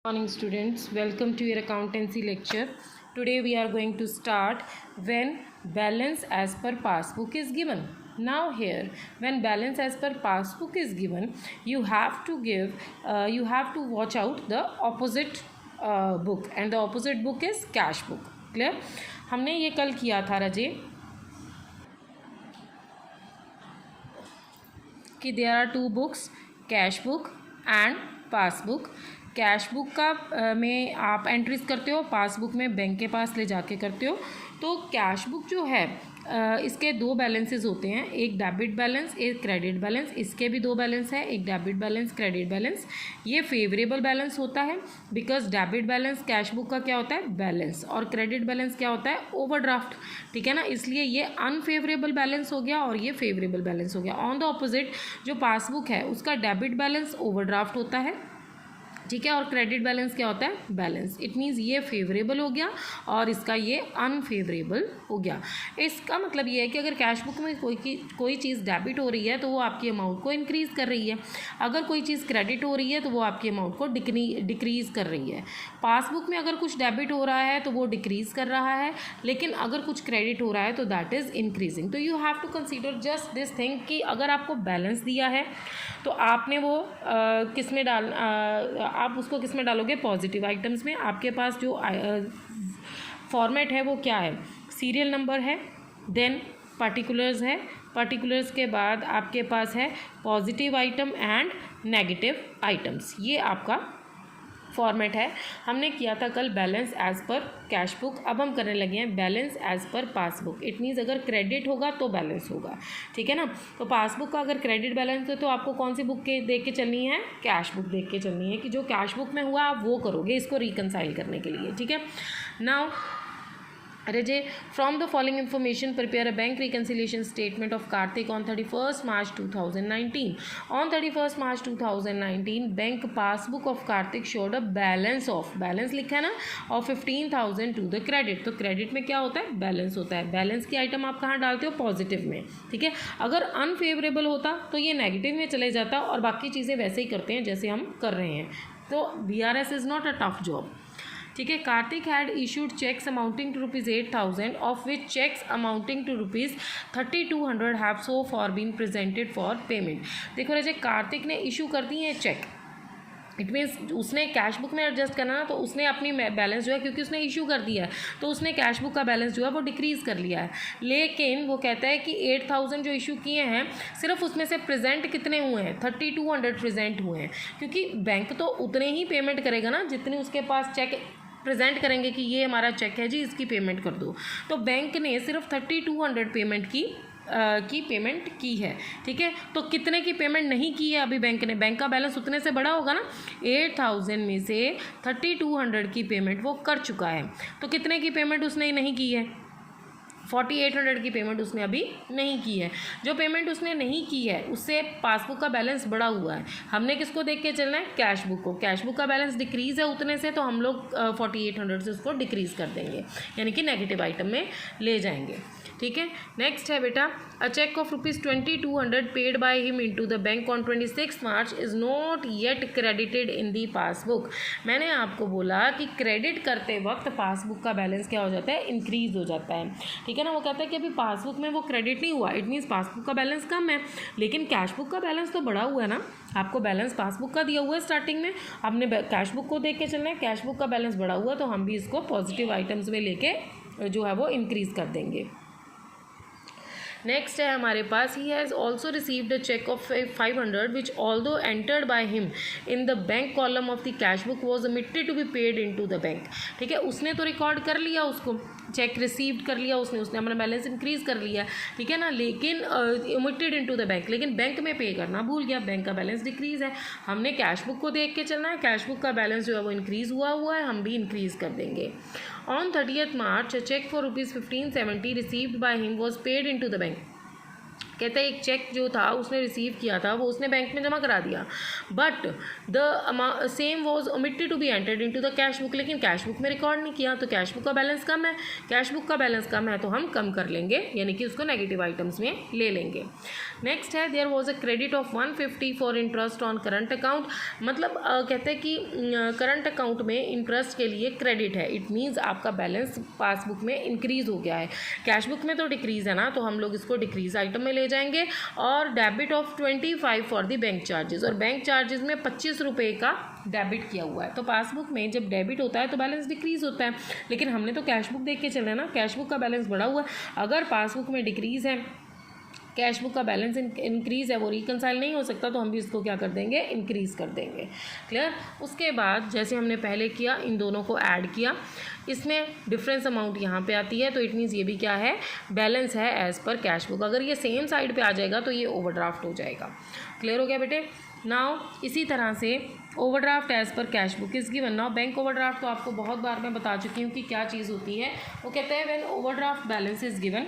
Morning students, welcome to your accountancy lecture. Today we are going to start when balance as per passbook is given. Now here, when balance as per passbook is given, you have to watch out the opposite book, and the opposite book is cash book. Clear? हमने ये कल किया था रजे कि there are two books, cash book and passbook. Cash book का में आप entries करते हो, पासबुक में बैंक के पास ले जाके करते हो. तो कैश बुक जो है इसके दो बैलेंसेस होते हैं, एक डेबिट बैलेंस, एक क्रेडिट बैलेंस. इसके भी दो बैलेंस है, एक डेबिट बैलेंस, क्रेडिट बैलेंस. ये फेवरेबल बैलेंस होता है because debit balance cash book का क्या होता है, बैलेंस, और क्रेडिट बैलेंस क्या होता है, ओवरड्राफ्ट. ठीक है ना, इसलिए ये अनफेवरेबल बैलेंस हो गया और ये फेवरेबल बैलेंस हो गया. ऑन द ऑपोजिट जो पासबुक है उसका डेबिट बैलेंस ओवरड्राफ्ट होता है, ठीक है, और क्रेडिट बैलेंस क्या होता है, बैलेंस. इट मीन्स ये फेवरेबल हो गया और इसका ये अनफेवरेबल हो गया. इसका मतलब ये है कि अगर कैश बुक में कोई चीज़ डेबिट हो रही है तो वो आपकी अमाउंट को इंक्रीज़ कर रही है, अगर कोई चीज़ क्रेडिट हो रही है तो वो आपकी अमाउंट को डिक्रीज़ कर रही है. पासबुक में अगर कुछ डेबिट हो रहा है तो वो डिक्रीज़ कर रहा है, लेकिन अगर कुछ क्रेडिट हो रहा है तो दैट इज़ इंक्रीजिंग. तो you have to consider just this thing कि अगर आपको बैलेंस दिया है तो आपने वो किस में आप उसको किस में डालोगे, पॉजिटिव आइटम्स में. आपके पास जो फॉर्मेट है वो क्या है, सीरियल नंबर है, देन पर्टिकुलर्स है, पर्टिकुलर्स के बाद आपके पास है positive item and negative items. ये आपका फॉर्मेट है. हमने किया था कल balance as per cash book, अब हम करने लगे हैं balance as per passbook. It means अगर क्रेडिट होगा तो बैलेंस होगा, ठीक है ना. तो पासबुक का अगर क्रेडिट बैलेंस है तो आपको कौन सी बुक के देख के चलनी है, कैश बुक देख के चलनी है, कि जो कैश बुक में हुआ आप वो करोगे इसको रिकनसाइल करने के लिए. ठीक है. Now Rajay, from the following information, prepare a bank reconciliation statement of Karthik on 31st March 2019. On 31st March 2019, bank passbook of Karthik showed a balance लिखा है ना, of 15,000 to the credit. तो credit में क्या होता है, balance होता है. बैलेंस की आइटम आप कहाँ डालते हो, पॉजिटिव में. ठीक है. अगर अनफेवरेबल होता तो ये नेगेटिव में चले जाता और बाकी चीज़ें वैसे ही करते हैं जैसे हम कर रहे हैं. तो BRS is not a tough job. ठीक है. Kartik had issued cheques amounting to ₹8,000 of which cheques amounting to ₹3,200 have so far been presented for payment. देखो रजे, कार्तिक ने इशू कर दी है चेक. इट मीन्स उसने कैश बुक में एडजस्ट करना ना, तो उसने अपनी बैलेंस जो है, क्योंकि उसने इशू कर दिया है तो उसने कैश बुक का बैलेंस जो है वो डिक्रीज़ कर लिया है. लेकिन वो कहता है कि 8,000 जो इशू किए हैं सिर्फ उसमें से प्रेजेंट कितने हुए हैं, 3,200 प्रेजेंट हुए हैं, क्योंकि बैंक तो उतने ही पेमेंट करेगा ना जितने उसके पास चेक प्रेजेंट करेंगे कि ये हमारा चेक है जी, इसकी पेमेंट कर दो. तो बैंक ने सिर्फ 3,200 पेमेंट की पेमेंट की है. ठीक है. तो कितने की पेमेंट नहीं की है अभी बैंक ने, बैंक का बैलेंस उतने से बड़ा होगा ना. 8,000 में से 3,200 की पेमेंट वो कर चुका है. तो कितने की पेमेंट उसने नहीं की है, 4,800 की पेमेंट उसने अभी नहीं की है. जो पेमेंट उसने नहीं की है उससे पासबुक का बैलेंस बढ़ा हुआ है. हमने किसको देख के चलना है, कैश बुक को. कैश बुक का बैलेंस डिक्रीज़ है उतने से, तो हम लोग 4,800 से उसको डिक्रीज़ कर देंगे, यानी कि नेगेटिव आइटम में ले जाएंगे. ठीक है. नेक्स्ट है बेटा, a cheque of ₹2,200 paid by him into the bank on 26 March is not yet credited in the passbook. मैंने आपको बोला कि क्रेडिट करते वक्त पासबुक का बैलेंस क्या हो जाता है, इंक्रीज़ हो जाता है. ठीक है ना. वो कहता है कि अभी पासबुक में वो क्रेडिट नहीं हुआ, इट मीन्स पासबुक का बैलेंस कम है, लेकिन कैश बुक का बैलेंस तो बढ़ा हुआ है ना. आपको बैलेंस पासबुक का दिया हुआ है स्टार्टिंग में, आपने कैश बुक को देख के चलना है. कैश बुक का बैलेंस बढ़ा हुआ है तो हम भी इसको पॉजिटिव आइटम्स में लेके जो है वो इंक्रीज़ कर देंगे. नेक्स्ट है हमारे पास, he has also received a cheque of 500 which although entered by him in the bank column of the cash book was omitted to be paid into the bank. ठीक है. उसने तो record कर लिया, उसको चेक रिसीव्ड कर लिया उसने अपना बैलेंस इंक्रीज़ कर लिया. ठीक है ना. लेकिन omitted into the bank, लेकिन बैंक में पे करना भूल गया, बैंक का बैलेंस डिक्रीज़ है. हमने कैश बुक को देख के चलना है, कैश बुक का बैलेंस जो है वो इंक्रीज़ हुआ है, हम भी इंक्रीज़ कर देंगे. On 30th March, a check for ₹1570 received by him was paid into the bank. कहते हैं एक चेक जो था उसने रिसीव किया था वो उसने बैंक में जमा करा दिया, but the same was omitted to be entered into the cash book, लेकिन कैश बुक में रिकॉर्ड नहीं किया, तो कैश बुक का बैलेंस कम है, कैश बुक का बैलेंस कम है तो हम कम कर लेंगे, यानी कि उसको नेगेटिव आइटम्स में ले लेंगे। नेक्स्ट है there was a credit of 150 for interest on current account, मतलब कहते हैं कि करंट अकाउंट में इंटरेस्ट के लिए क्रेडिट है, इट मीन्स आपका बैलेंस पासबुक में इंक्रीज हो गया है, कैश बुक में तो डिक्रीज है ना, तो हम लोग इसको डिक्रीज आइटम में ले जाएंगे। और debit of 25 for the bank charges, और बैंक चार्जेस में 25 रुपये का डेबिट किया हुआ है, तो पासबुक में जब डेबिट होता है तो बैलेंस डिक्रीज होता है, लेकिन हमने तो कैश बुक देख के चल रहे हैं ना, कैश बुक का बैलेंस बढ़ा हुआ है, अगर पासबुक में डिक्रीज है, कैश बुक का बैलेंस इंक्रीज़ है, वो रिकनसाइल नहीं हो सकता, तो हम भी इसको क्या कर देंगे, इंक्रीज़ कर देंगे। क्लियर। उसके बाद जैसे हमने पहले किया, इन दोनों को ऐड किया, इसमें डिफरेंस अमाउंट यहाँ पे आती है, तो इट मीन्स ये भी क्या है, बैलेंस है एज़ पर कैश बुक। अगर ये सेम साइड पे आ जाएगा तो ये ओवरड्राफ्ट हो जाएगा। क्लियर हो गया बेटे। नाउ इसी तरह से overdraft as per cash book is given. Now bank overdraft तो आपको बहुत बार मैं बता चुकी हूँ कि क्या चीज़ होती है। वो कहते हैं when overdraft balance is given,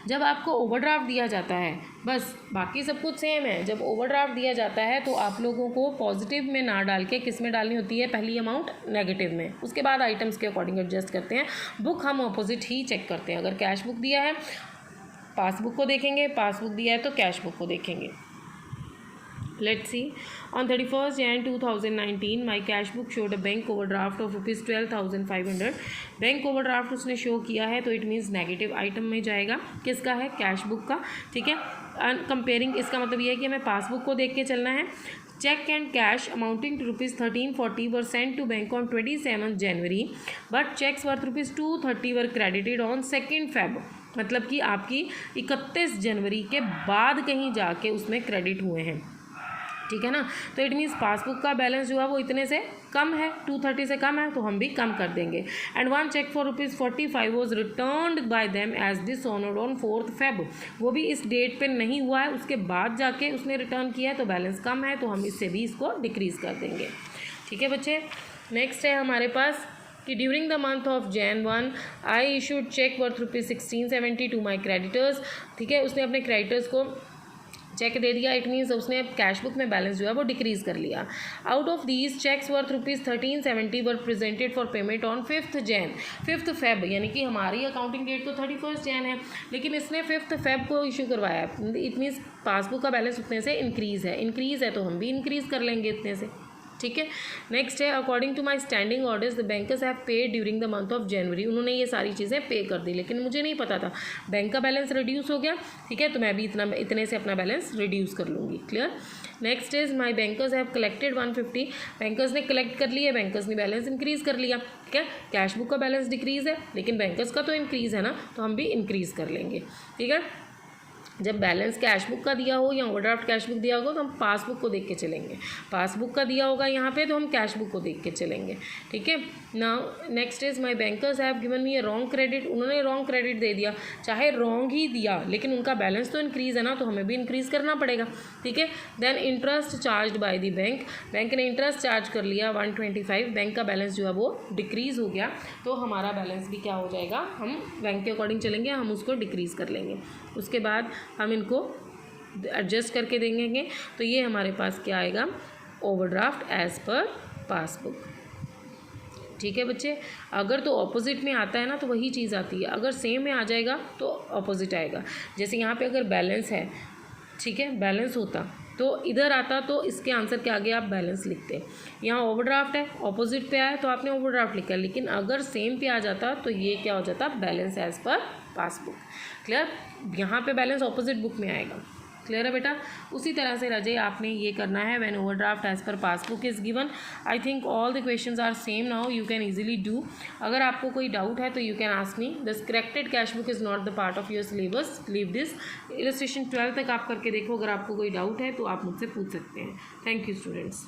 जब आपको ओवरड्राफ्ट दिया जाता है, बस बाकी सब कुछ सेम है, जब ओवरड्राफ्ट दिया जाता है तो आप लोगों को पॉजिटिव में ना डाल के किस में डालनी होती है, पहली अमाउंट नेगेटिव में, उसके बाद आइटम्स के अकॉर्डिंग एडजस्ट करते हैं। बुक हम अपोजिट ही चेक करते हैं, अगर कैश बुक दिया है पासबुक को देखेंगे, पासबुक दिया है तो कैश बुक को देखेंगे। Let's see. On 31st Jan 2019, my cash book showed a bank overdraft of rupees 12,500. Bank overdraft उसने शो किया है तो इट मीन्स नेगेटिव आइटम में जाएगा, किसका है, कैश बुक का। ठीक है, कंपेयरिंग इसका मतलब ये है कि हमें पासबुक को देख के चलना है। Cheque and cash amounting to ₹1340 were sent to bank on 27 January, but cheques worth ₹230 were credited on 2 Feb, मतलब कि आपकी 31 जनवरी के बाद कहीं जाके उसमें क्रेडिट हुए हैं। ठीक है ना, तो इट मीन्स पासबुक का बैलेंस जो है वो इतने से कम है, 230 से कम है, तो हम भी कम कर देंगे। And one cheque for ₹45 was return by them as dishonoured on 4 Feb, वो भी इस डेट पे नहीं हुआ है, उसके बाद जाके उसने रिटर्न किया है, तो बैलेंस कम है, तो हम इससे भी इसको डिक्रीज़ कर देंगे। ठीक है बच्चे। नेक्स्ट है हमारे पास कि during the month of Jan 1 I issued cheque worth ₹1670 to my creditors. ठीक है, उसने अपने क्रेडिटर्स को चेक दे दिया, इट मीन्स उसने कैश बुक में बैलेंस जो है वो डिक्रीज़ कर लिया। Out of these cheques worth ₹1370 were presented for payment on 5 Feb, यानी कि हमारी अकाउंटिंग डेट तो 31 Jan है, लेकिन इसने 5 Feb को इशू करवाया, इट मीन्स पासबुक का बैलेंस उतने से इंक्रीज़ है तो हम भी इंक्रीज़ कर लेंगे इतने से। ठीक है। नेक्स्ट है according to my standing orders the bankers have paid during the month of January, उन्होंने ये सारी चीज़ें पे कर दी, लेकिन मुझे नहीं पता था, बैंक का बैलेंस रिड्यूस हो गया। ठीक है, तो मैं भी इतने से अपना बैलेंस रिड्यूस कर लूँगी। Clear. Next is my bankers have collected 150, bankers ने कलेक्ट कर लिया, बैंकर्स ने बैलेंस इंक्रीज़ कर लिया। ठीक है, कैश बुक का बैलेंस डिक्रीज़ है लेकिन बैंकर्स का तो इंक्रीज़ है ना, तो हम भी इंक्रीज़ कर लेंगे। ठीक है, जब बैलेंस कैश बुक का दिया हो या ओवरड्राफ्ट कैश बुक दिया होगा तो हम पासबुक को देख के चलेंगे, पासबुक का दिया होगा यहाँ पे तो हम कैश बुक को देख के चलेंगे। ठीक है। Now next is my bankers have given me A wrong credit, उन्होंने रॉन्ग क्रेडिट दे दिया, चाहे रॉन्ग ही दिया लेकिन उनका बैलेंस तो इंक्रीज़ है ना, तो हमें भी इंक्रीज़ करना पड़ेगा। ठीक है। Then interest charge by the bank, bank ने इंटरेस्ट चार्ज कर लिया 125, बैंक का बैलेंस जो है वो डिक्रीज़ हो गया, तो हमारा बैलेंस भी क्या हो जाएगा, हम बैंक के अकॉर्डिंग चलेंगे, हम उसको डिक्रीज़ कर लेंगे। उसके बाद हम इनको एडजस्ट करके देंगे, तो ये हमारे पास क्या आएगा, ओवरड्राफ्ट एज पर पासबुक। ठीक है बच्चे, अगर तो ऑपोजिट में आता है ना तो वही चीज़ आती है, अगर सेम में आ जाएगा तो ऑपोजिट आएगा। जैसे यहाँ पे अगर बैलेंस है, ठीक है, बैलेंस होता तो इधर आता तो इसके आंसर के आगे आप बैलेंस लिखते, यहाँ ओवरड्राफ्ट है, ऑपोजिट पे आया तो आपने ओवरड्राफ्ट लिखा, लेकिन अगर सेम पे आ जाता तो ये क्या हो जाता, balance as per passbook. Clear, यहाँ पे बैलेंस ऑपोजिट बुक में आएगा। क्लियर है बेटा। उसी तरह से रजे आपने ये करना है when overdraft as per passbook is given. I think all the questions are same now, you can easily do. अगर आपको कोई डाउट है तो you can ask me. This corrected cash book is not the part of your syllabus, leave this. Illustration 12 तक आप करके देखो, अगर आपको कोई डाउट है तो आप मुझसे पूछ सकते हैं। Thank you students.